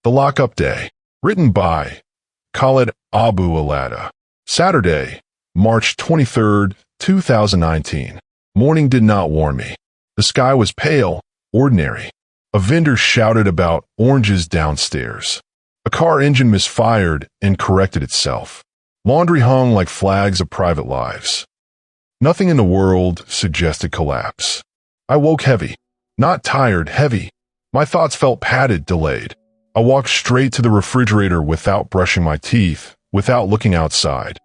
The Lockup Day. Written by Khaled Abu Alada. Saturday, March 23, 2019. Morning did not warn me. The sky was pale, ordinary. A vendor shouted about oranges downstairs. A car engine misfired and corrected itself. Laundry hung like flags of private lives. Nothing in the world suggested collapse. I woke heavy. Not tired, heavy. My thoughts felt padded, delayed. I walked straight to the refrigerator without brushing my teeth, without looking outside.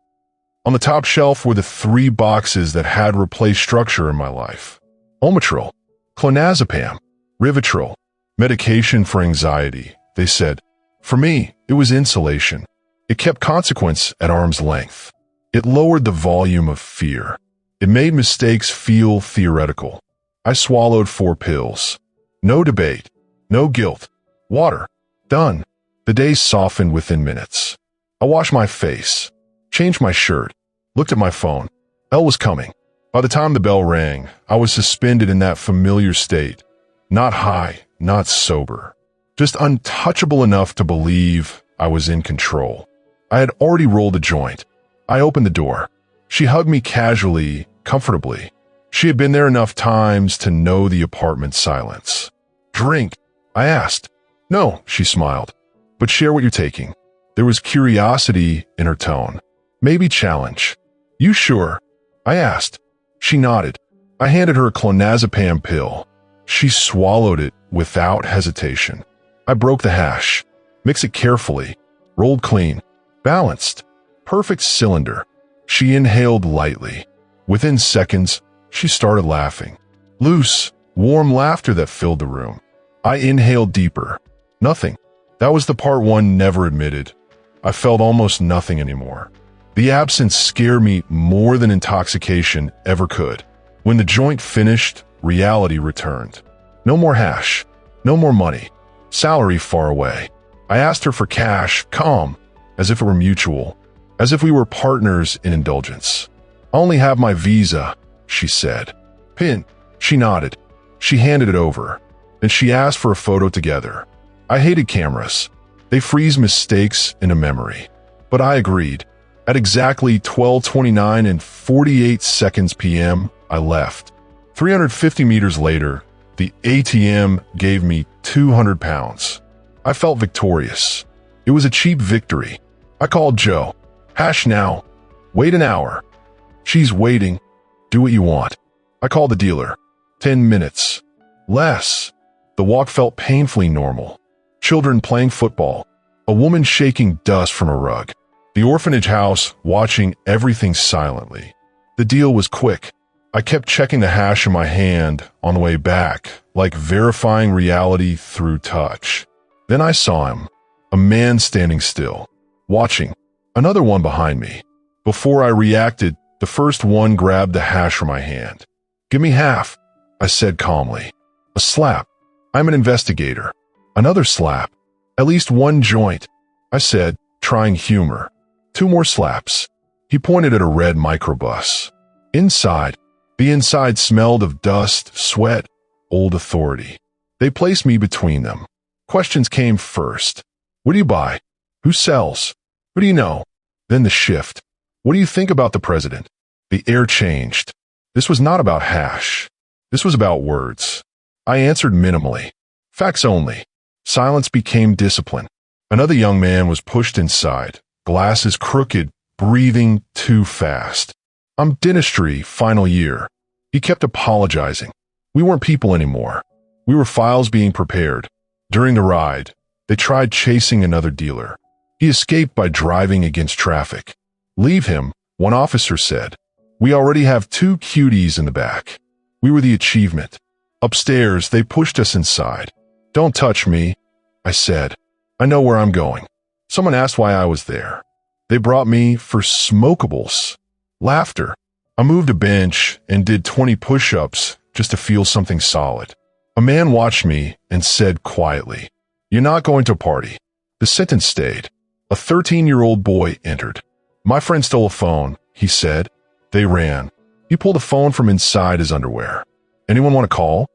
On the top shelf were the 3 boxes that had replaced structure in my life. Ometril, clonazepam, Rivotril, medication for anxiety, they said. For me, it was insulation. It kept consequence at arm's length. It lowered the volume of fear. It made mistakes feel theoretical. I swallowed 4 pills. No debate. No guilt. Water. Done. The day softened within minutes. I washed my face, changed my shirt, looked at my phone. Elle was coming. By the time the bell rang, I was suspended in that familiar state. Not high, not sober. Just untouchable enough to believe I was in control. I had already rolled a joint. I opened the door. She hugged me casually, comfortably. She had been there enough times to know the apartment's silence. Drink? I asked. No, she smiled. But share what you're taking. There was curiosity in her tone. Maybe challenge. You sure? I asked. She nodded. I handed her a clonazepam pill. She swallowed it without hesitation. I broke the hash. Mix it carefully. Rolled clean. Balanced. Perfect cylinder. She inhaled lightly. Within seconds, she started laughing. Loose, warm laughter that filled the room. I inhaled deeper. Nothing. That was the part one never admitted. I felt almost nothing anymore. The absence scared me more than intoxication ever could. When the joint finished, reality returned. No more hash. No more money. Salary far away. I asked her for cash, calm, as if it were mutual, as if we were partners in indulgence. I only have my visa, she said. Pin. She nodded. She handed it over. Then she asked for a photo together. I hated cameras. They freeze mistakes into memory. But I agreed. At exactly 12:29 and 48 seconds p.m., I left. 350 meters later, the ATM gave me 200 pounds. I felt victorious. It was a cheap victory. I called Joe. Hash now. Wait an hour. She's waiting. Do what you want. I called the dealer. 10 minutes. Less. The walk felt painfully normal. Children playing football. A woman shaking dust from a rug. The orphanage house watching everything silently. The deal was quick. I kept checking the hash in my hand on the way back, like verifying reality through touch. Then I saw him. A man standing still. Watching. Another one behind me. Before I reacted, the first one grabbed the hash from my hand. Give me half, I said calmly. A slap. I'm an investigator. Another slap. At least one joint, I said, trying humor. 2 more slaps. He pointed at a red microbus. Inside. The inside smelled of dust, sweat, old authority. They placed me between them. Questions came first. What do you buy? Who sells? Who do you know? Then the shift. What do you think about the president? The air changed. This was not about hash. This was about words. I answered minimally. Facts only. Silence became discipline. Another young man was pushed inside, glasses crooked, breathing too fast. I'm dentistry, final year. He kept apologizing. We weren't people anymore. We were files being prepared. During the ride, they tried chasing another dealer. He escaped by driving against traffic. Leave him, one officer said. We already have 2 cuties in the back. We were the achievement. Upstairs, they pushed us inside. Don't touch me, I said. I know where I'm going. Someone asked why I was there. They brought me for smokables. Laughter. I moved a bench and did 20 push-ups just to feel something solid. A man watched me and said quietly, You're not going to a party. The sentence stayed. A 13-year-old boy entered. My friend stole a phone, he said. They ran. He pulled a phone from inside his underwear. Anyone want to call?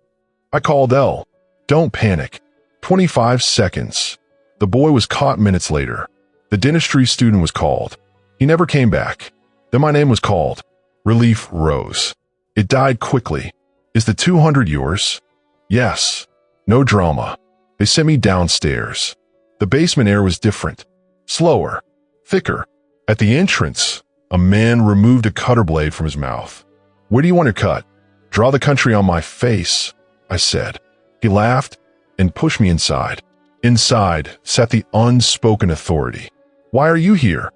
I called Elle. Don't panic. 25 seconds. The boy was caught minutes later. The dentistry student was called. He never came back. Then my name was called. Relief rose. It died quickly. Is the 200 yours? Yes. No drama. They sent me downstairs. The basement air was different. Slower. Thicker. At the entrance, a man removed a cutter blade from his mouth. Where do you want to cut? Draw the country on my face, I said. He laughed and pushed me inside. Inside sat the unspoken authority. Why are you here?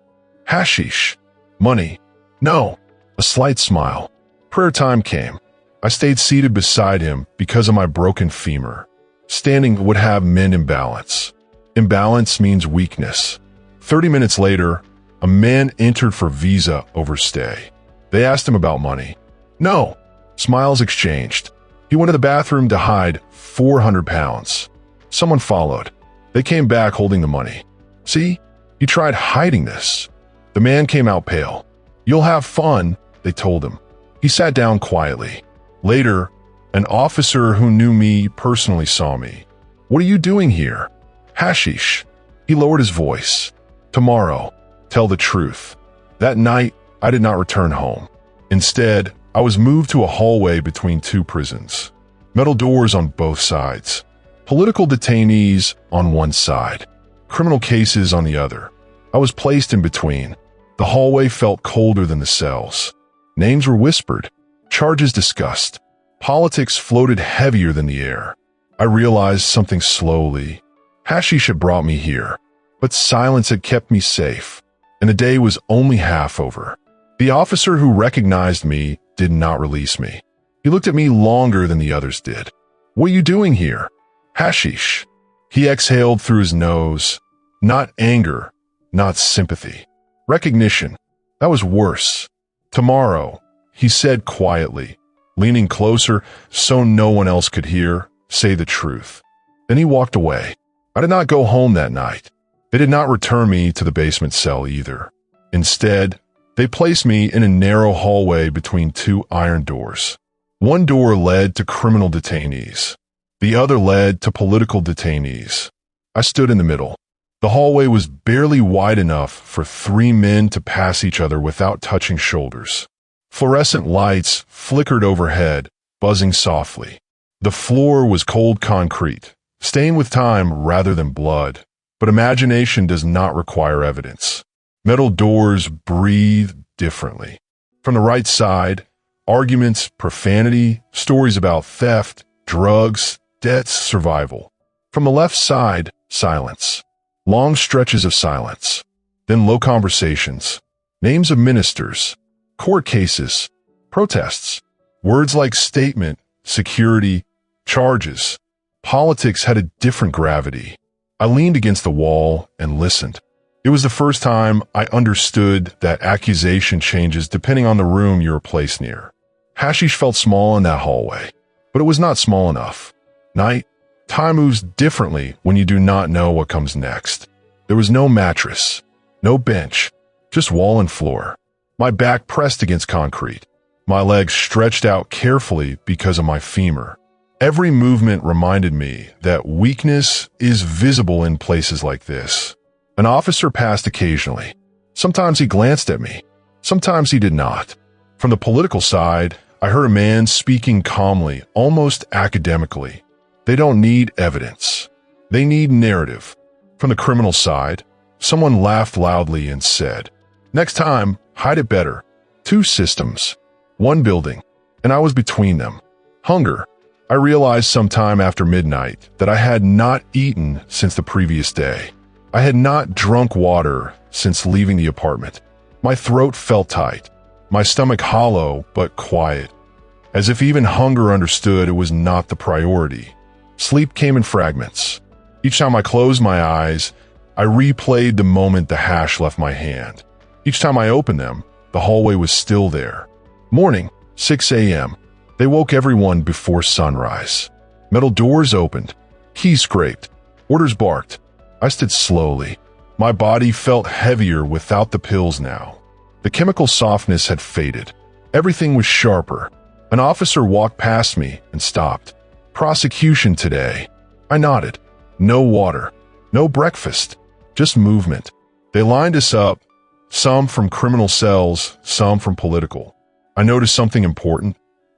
Hashish. Money. No. A slight smile. Prayer time came. I stayed seated beside him because of my broken femur. Standing would have meant imbalance. Imbalance means weakness. 30 minutes later, a man entered for visa overstay. They asked him about money. No. Smiles exchanged. He went to the bathroom to hide 400 pounds. Someone followed. They came back holding the money. See? He tried hiding this. The man came out pale. You'll have fun, they told him. He sat down quietly. Later, an officer who knew me personally saw me. What are you doing here? Hashish. He lowered his voice. Tomorrow, tell the truth. That night, I did not return home. Instead, I was moved to a hallway between two prisons. Metal doors on both sides. Political detainees on one side. Criminal cases on the other. I was placed in between. The hallway felt colder than the cells. Names were whispered. Charges discussed. Politics floated heavier than the air. I realized something slowly. Hashish had brought me here, but silence had kept me safe, and the day was only half over. The officer who recognized me did not release me. He looked at me longer than the others did. What are you doing here? Hashish. He exhaled through his nose. Not anger, not sympathy. Recognition. That was worse. Tomorrow, he said quietly, leaning closer so no one else could hear, say the truth. Then he walked away. I did not go home that night. They did not return me to the basement cell either. Instead, they placed me in a narrow hallway between two iron doors. One door led to criminal detainees. The other led to political detainees. I stood in the middle. The hallway was barely wide enough for 3 men to pass each other without touching shoulders. Fluorescent lights flickered overhead, buzzing softly. The floor was cold concrete, stained with time rather than blood, but imagination does not require evidence. Metal doors breathe differently. From the right side, arguments, profanity, stories about theft, drugs, debts, survival. From the left side, silence. Long stretches of silence. Then low conversations. Names of ministers. Court cases. Protests. Words like statement, security, charges. Politics had a different gravity. I leaned against the wall and listened. It was the first time I understood that accusation changes depending on the room you were placed near. Hashish felt small in that hallway, but it was not small enough. Time moves differently when you do not know what comes next. There was no mattress, no bench, just wall and floor. My back pressed against concrete. My legs stretched out carefully because of my femur. Every movement reminded me that weakness is visible in places like this. An officer passed occasionally. Sometimes he glanced at me. Sometimes he did not. From the political side, I heard a man speaking calmly, almost academically. They don't need evidence. They need narrative. From the criminal side, someone laughed loudly and said, "Next time, hide it better." 2 systems, 1 building, and I was between them. Hunger. I realized sometime after midnight that I had not eaten since the previous day. I had not drunk water since leaving the apartment. My throat felt tight, my stomach hollow but quiet, as if even hunger understood it was not the priority. Sleep came in fragments. Each time I closed my eyes, I replayed the moment the hash left my hand. Each time I opened them, the hallway was still there. Morning, 6 a.m. They woke everyone before sunrise. Metal doors opened. Keys scraped. Orders barked. I stood slowly. My body felt heavier without the pills now. The chemical softness had faded. Everything was sharper. An officer walked past me and stopped. "Prosecution today." I nodded. "No water." No breakfast, just movement. They lined us up, some from criminal cells, some from political. I noticed something important.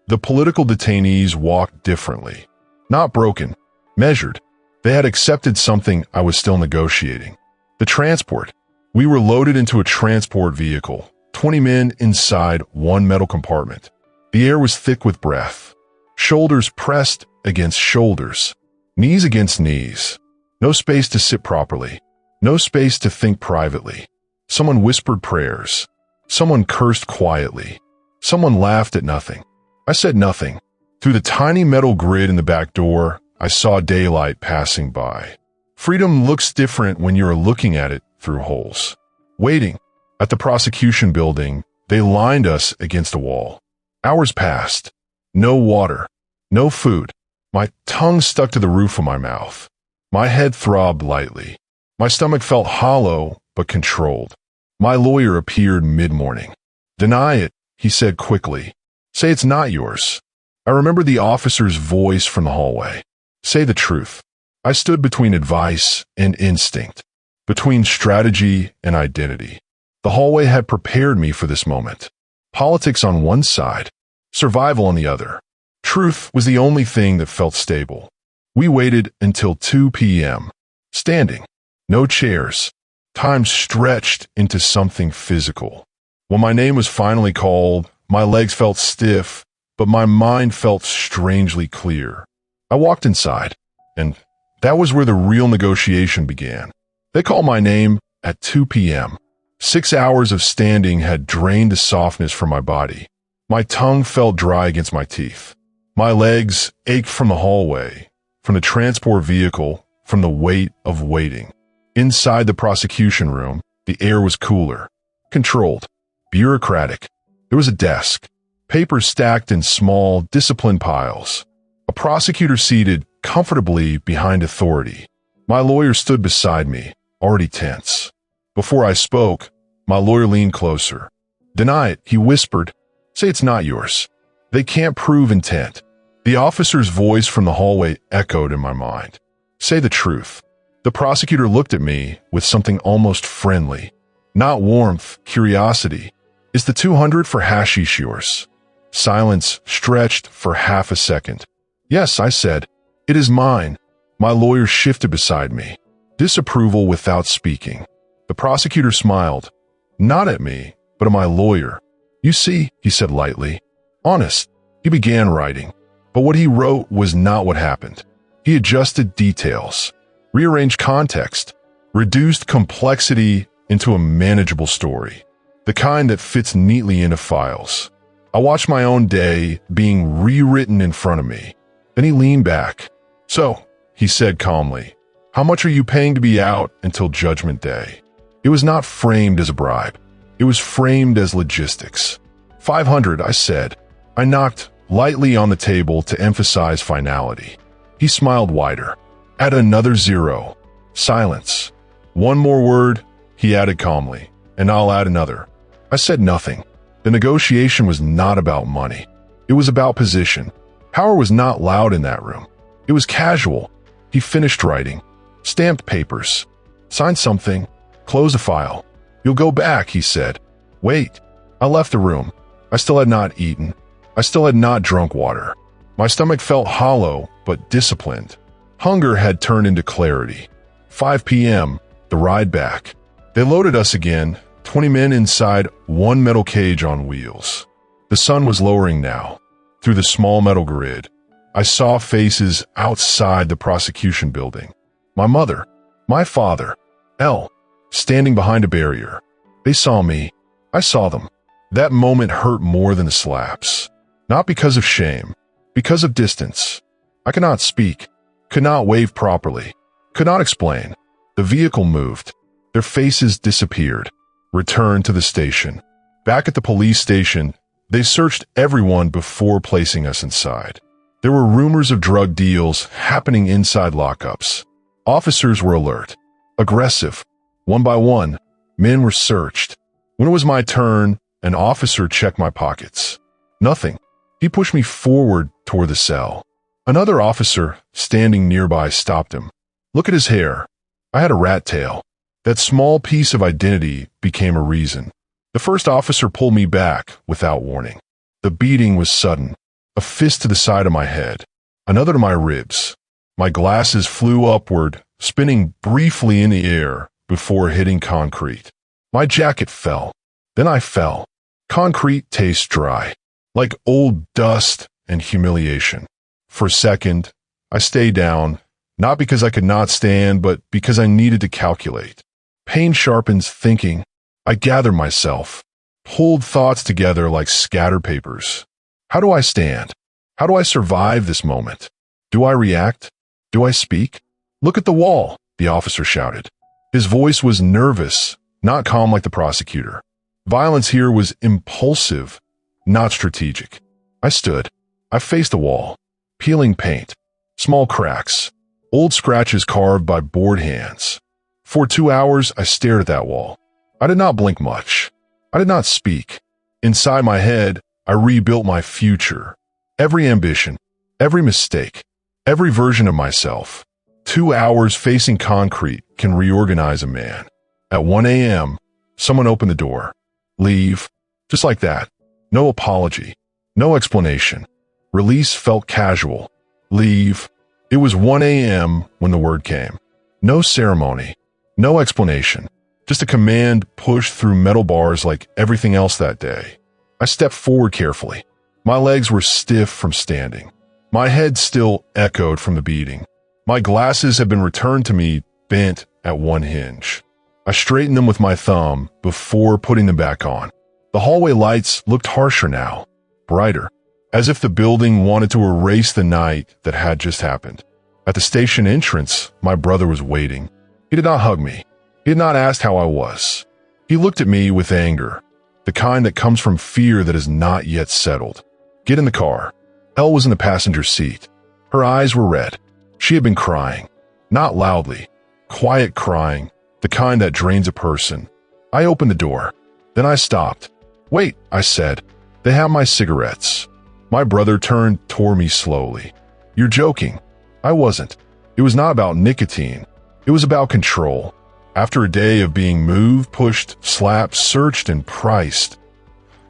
The political detainees walked differently. Not broken, measured. They had accepted something I was still negotiating. The transport. We were loaded into a transport vehicle, 20 men inside one metal compartment. The air was thick with breath. Shoulders pressed against shoulders. Knees against knees. No space to sit properly. No space to think privately. Someone whispered prayers. Someone cursed quietly. Someone laughed at nothing. I said nothing. Through the tiny metal grid in the back door, I saw daylight passing by. Freedom looks different when you're looking at it through holes. Waiting. At the prosecution building, they lined us against a wall. Hours passed. No water. No food. My tongue stuck to the roof of my mouth. My head throbbed lightly. My stomach felt hollow but controlled. My lawyer appeared mid-morning. "Deny it," he said quickly. "Say it's not yours." I remember the officer's voice from the hallway. "Say the truth." I stood between advice and instinct, between strategy and identity. The hallway had prepared me for this moment. Politics on one side, survival on the other. Truth was the only thing that felt stable. We waited until 2 p.m. Standing. No chairs. Time stretched into something physical. When my name was finally called, my legs felt stiff, but my mind felt strangely clear. I walked inside, and that was where the real negotiation began. They called my name at 2 p.m. 6 hours of standing had drained the softness from my body. My tongue felt dry against my teeth. My legs ached from the hallway, from the transport vehicle, from the weight of waiting. Inside the prosecution room, the air was cooler, controlled, bureaucratic. There was a desk, papers stacked in small, disciplined piles. A prosecutor seated comfortably behind authority. My lawyer stood beside me, already tense. Before I spoke, my lawyer leaned closer. "Deny it," he whispered. "Say it's not yours. They can't prove intent." The officer's voice from the hallway echoed in my mind. "Say the truth." The prosecutor looked at me with something almost friendly. Not warmth, curiosity. "Is the 200 for hashish yours?" Silence stretched for half a second. "Yes," I said. "It is mine." My lawyer shifted beside me. Disapproval without speaking. The prosecutor smiled. Not at me, but at my lawyer. "You see," he said lightly. "Honest." He began writing. But what he wrote was not what happened. He adjusted details, rearranged context, reduced complexity into a manageable story, the kind that fits neatly into files. I watched my own day being rewritten in front of me. Then he leaned back. "So," he said calmly, "how much are you paying to be out until Judgment Day?" It was not framed as a bribe. It was framed as logistics. 500, I said. I knocked lightly on the table to emphasize finality. He smiled wider. "Add another zero." Silence. "One more word," he added calmly, "and I'll add another." I said nothing. The negotiation was not about money. It was about position. Power was not loud in that room. It was casual. He finished writing. Stamped papers. "Sign something. Close the file." "You'll go back," he said. "Wait." I left the room. I still had not eaten. I still had not drunk water. My stomach felt hollow, but disciplined. Hunger had turned into clarity. 5 p.m., the ride back. They loaded us again, 20 men inside one metal cage on wheels. The sun was lowering now. Through the small metal grid, I saw faces outside the prosecution building. My mother, my father, Elle, standing behind a barrier. They saw me. I saw them. That moment hurt more than the slaps. Not because of shame, because of distance. I could not speak, could not wave properly, could not explain. The vehicle moved. Their faces disappeared. Returned to the station. Back at the police station, they searched everyone before placing us inside. There were rumors of drug deals happening inside lockups. Officers were alert, aggressive. One by one, men were searched. When it was my turn, an officer checked my pockets. Nothing. He pushed me forward toward the cell. Another officer, standing nearby, stopped him. "Look at his hair." I had a rat tail. That small piece of identity became a reason. The first officer pulled me back without warning. The beating was sudden. A fist to the side of my head, another to my ribs. My glasses flew upward, spinning briefly in the air before hitting concrete. My jacket fell. Then I fell. Concrete tastes dry, like old dust and humiliation. For a second, I stayed down, not because I could not stand, but because I needed to calculate. Pain sharpens thinking. I gathered myself, pulled thoughts together like scatter papers. How do I stand? How do I survive this moment? Do I react? Do I speak? Look at the wall, the officer shouted. His voice was nervous, not calm like the prosecutor. Violence here was impulsive, not strategic. I stood. I faced the wall. Peeling paint. Small cracks. Old scratches carved by bored hands. For 2 hours, I stared at that wall. I did not blink much. I did not speak. Inside my head, I rebuilt my future. Every ambition, every mistake, every version of myself. 2 hours facing concrete can reorganize a man. At 1 a.m., someone opened the door. Leave. Just like that. No apology. No explanation. Release felt casual. Leave. It was 1 a.m. when the word came. No ceremony. No explanation. Just a command pushed through metal bars like everything else that day. I stepped forward carefully. My legs were stiff from standing. My head still echoed from the beating. My glasses had been returned to me, bent at one hinge. I straightened them with my thumb before putting them back on. The hallway lights looked harsher now, brighter, as if the building wanted to erase the night that had just happened. At the station entrance, my brother was waiting. He did not hug me. He had not asked how I was. He looked at me with anger, the kind that comes from fear that is not yet settled. Get in the car. Elle was in the passenger seat. Her eyes were red. She had been crying. Not loudly. Quiet crying, the kind that drains a person. I opened the door. Then I stopped. Wait, I said. They have my cigarettes. My brother turned toward me slowly. You're joking. I wasn't. It was not about nicotine. It was about control. After a day of being moved, pushed, slapped, searched, and priced,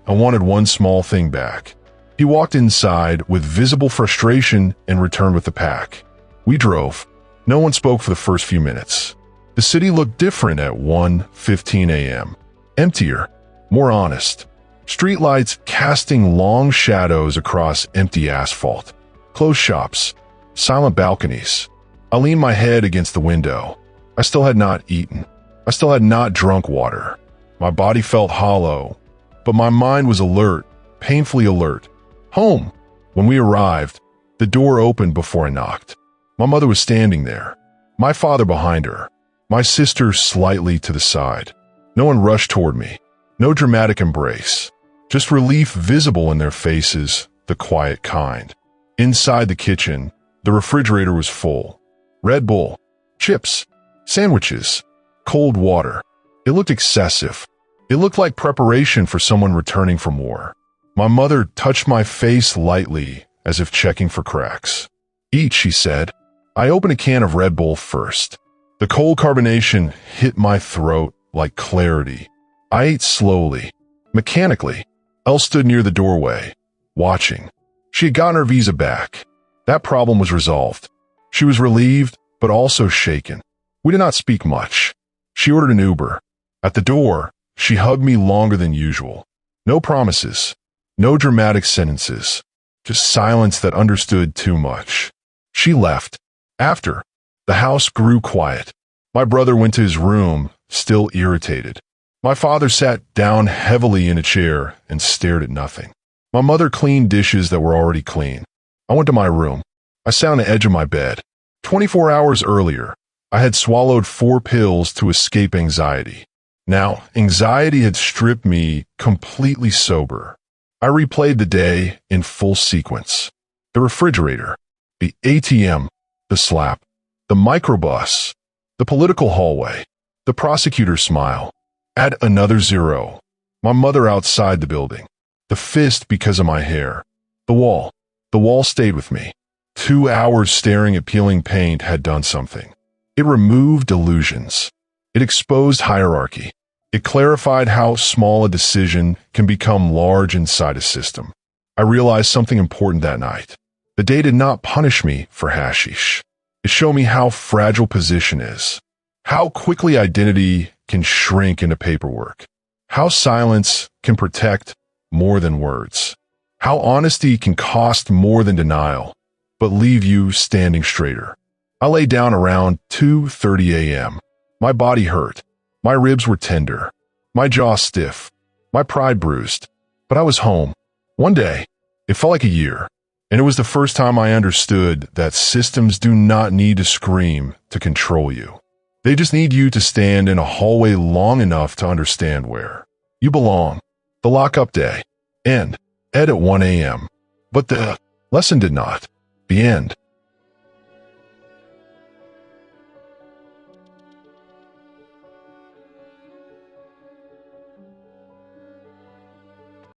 I wanted one small thing back. He walked inside with visible frustration and returned with the pack. We drove. No one spoke for the first few minutes. The city looked different at 1:15 a.m. Emptier, more honest. Streetlights casting long shadows across empty asphalt. Closed shops. Silent balconies. I leaned my head against the window. I still had not eaten. I still had not drunk water. My body felt hollow, but my mind was alert, painfully alert. Home. When we arrived, the door opened before I knocked. My mother was standing there, my father behind her, my sister slightly to the side. No one rushed toward me. No dramatic embrace. Just relief visible in their faces, the quiet kind. Inside the kitchen, the refrigerator was full. Red Bull, chips, sandwiches, cold water. It looked excessive. It looked like preparation for someone returning from war. My mother touched my face lightly, as if checking for cracks. Eat, she said. I opened a can of Red Bull first. The cold carbonation hit my throat like clarity. I ate slowly, mechanically. Elle stood near the doorway, watching. She had gotten her visa back. That problem was resolved. She was relieved, but also shaken. We did not speak much. She ordered an Uber. At the door, she hugged me longer than usual. No promises. No dramatic sentences. Just silence that understood too much. She left. After, the house grew quiet. My brother went to his room, still irritated. My father sat down heavily in a chair and stared at nothing. My mother cleaned dishes that were already clean. I went to my room. I sat on the edge of my bed. 24 hours earlier, I had swallowed 4 pills to escape anxiety. Now, anxiety had stripped me completely sober. I replayed the day in full sequence. The refrigerator, the ATM, the slap, the microbus, the political hallway, the prosecutor's smile. Add another 0. My mother outside the building. The fist because of my hair. The wall. The wall stayed with me. 2 hours staring at peeling paint had done something. It removed illusions. It exposed hierarchy. It clarified how small a decision can become large inside a system. I realized something important that night. The day did not punish me for hashish. It showed me how fragile position is, how quickly identity can shrink into paperwork, how silence can protect more than words, how honesty can cost more than denial, but leave you standing straighter. I lay down around 2:30 a.m. My body hurt. My ribs were tender. My jaw stiff. My pride bruised. But I was home. One day, it felt like a year. And it was the first time I understood that systems do not need to scream to control you. They just need you to stand in a hallway long enough to understand where you belong. The lockup day. End. Ed at 1 a.m. But the lesson did not. The end.